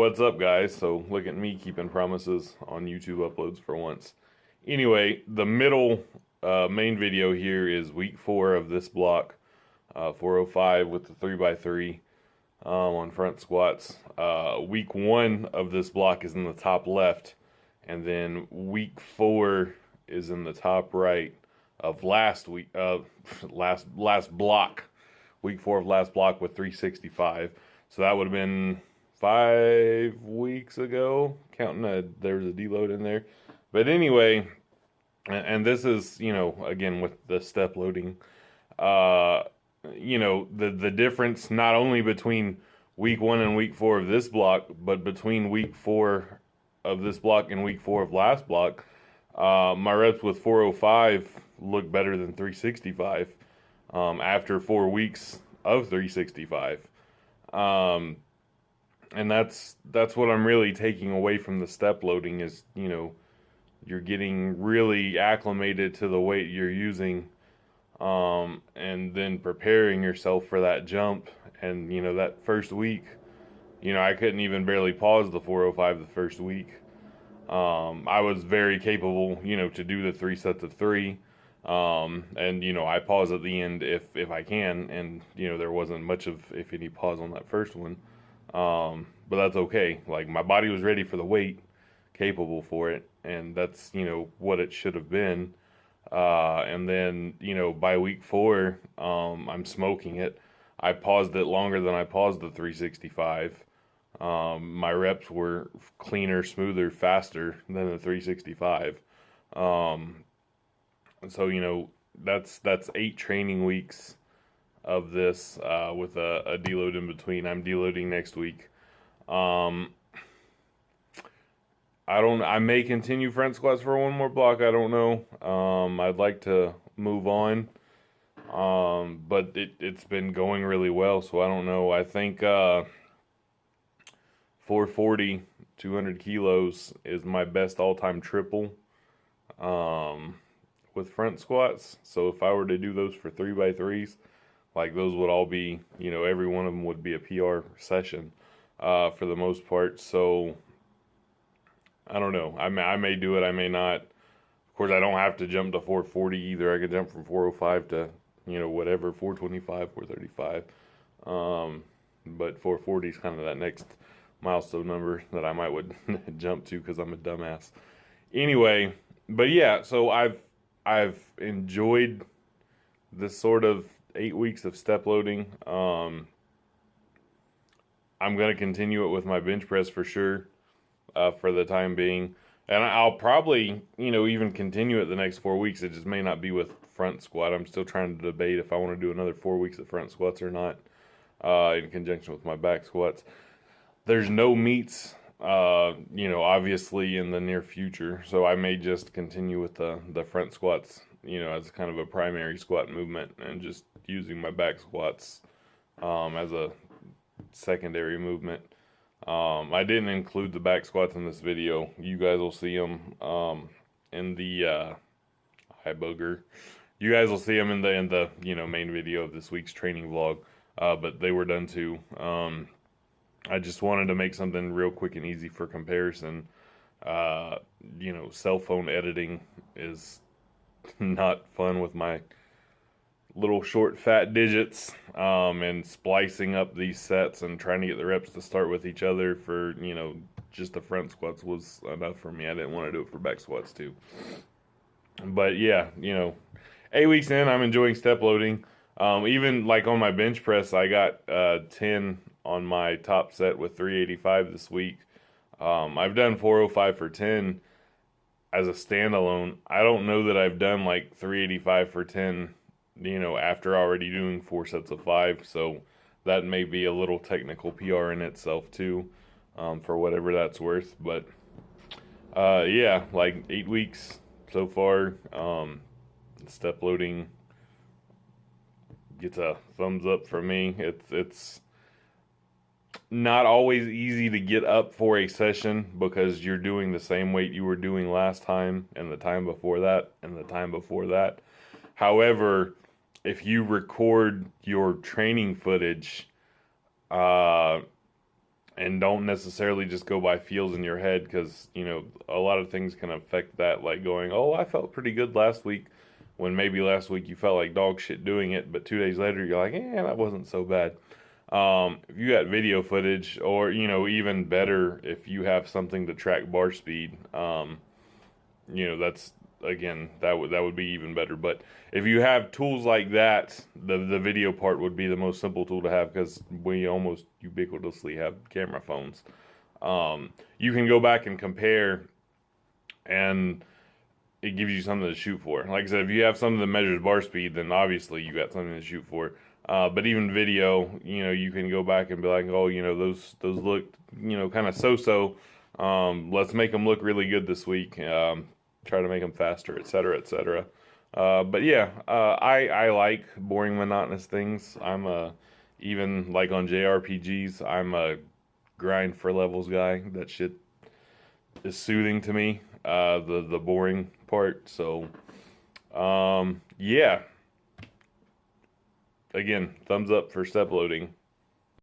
What's up, guys? So look at me keeping promises on YouTube uploads for once. Anyway, the middle main video here is week 4 of this block, 405 with the 3x3 on front squats. Week 1 of this block is in the top left, and then week 4 is in the top right of last week, last block, week 4 of last block with 365. So that would have been 5 weeks ago, counting there's a deload in there. But anyway, and this is, again, with the step loading, the difference not only between week 1 and week 4 of this block, but between week 4 of this block and week 4 of last block, my reps with 405 look better than 365 after 4 weeks of 365. And that's what I'm really taking away from the step loading is, you're getting really acclimated to the weight you're using, and then preparing yourself for that jump. And, that first week, I couldn't even barely pause the 405 the first week. I was very capable, to do the 3 sets of 3. And, I pause at the end if I can. And, there wasn't much of, if any, pause on that first one. But that's okay. Like, my body was ready for the weight, capable for it, and that's, what it should have been. And then, by week 4, I'm smoking it. I paused it longer than I paused the 365. My reps were cleaner, smoother, faster than the 365. So, that's 8 training weeks of this, with a deload in between. I'm deloading next week. I may continue front squats for one more block. I don't know. I'd like to move on. But it's been going really well, so I don't know. I think 440, 200 kilos is my best all-time triple with front squats. So if I were to do those for 3x3s, like those would all be, every one of them would be a PR session for the most part. So I don't know. I may do it. I may not. Of course, I don't have to jump to 440 either. I could jump from 405 to, whatever, 425, 435. But 440 is kind of that next milestone number that I might would jump to because I'm a dumbass. Anyway, but yeah, so I've enjoyed this sort of 8 weeks of step loading. I'm going to continue it with my bench press for sure, for the time being. And I'll probably, even continue it the next 4 weeks. It just may not be with front squat. I'm still trying to debate if I want to do another 4 weeks of front squats or not, in conjunction with my back squats. There's no meets, obviously in the near future. So I may just continue with the front squats, as kind of a primary squat movement, and just using my back squats as a secondary movement. I didn't include the back squats in this video. You guys will see them in the hi booger. You guys will see them in the main video of this week's training vlog. But they were done too. I just wanted to make something real quick and easy for comparison. Cell phone editing is not fun with my little short fat digits, and splicing up these sets and trying to get the reps to start with each other for, just the front squats was enough for me. I didn't want to do it for back squats too. But yeah, 8 weeks in, I'm enjoying step loading. Even like on my bench press, I got 10 on my top set with 385 this week. I've done 405 for 10 as a standalone. I don't know that I've done like 385 for 10, after already doing 4 sets of 5. So that may be a little technical PR in itself too, for whatever that's worth. But yeah, like 8 weeks so far. Step loading gets a thumbs up from me. It's not always easy to get up for a session because you're doing the same weight you were doing last time and the time before that and the time before that. However, if you record your training footage and don't necessarily just go by feels in your head, because you know a lot of things can affect that, like going, oh, I felt pretty good last week, when maybe last week you felt like dog shit doing it, but 2 days later you're like, that wasn't so bad. If you got video footage, or you know, even better, if you have something to track bar speed, you know, that's, again, that would be even better. But if you have tools like that, the video part would be the most simple tool to have, because we almost ubiquitously have camera phones. You can go back and compare, and it gives you something to shoot for. Like I said, if you have something that measures bar speed, then obviously you got something to shoot for. But even video, you know, you can go back and be like, oh, you know, those looked, you know, kind of so-so. Let's make them look really good this week. Try to make them faster, etc., etc. But yeah, I like boring, monotonous things. Even like on JRPGs, I'm a grind for levels guy. That shit is soothing to me. The boring part. So, yeah. Again, thumbs up for step loading.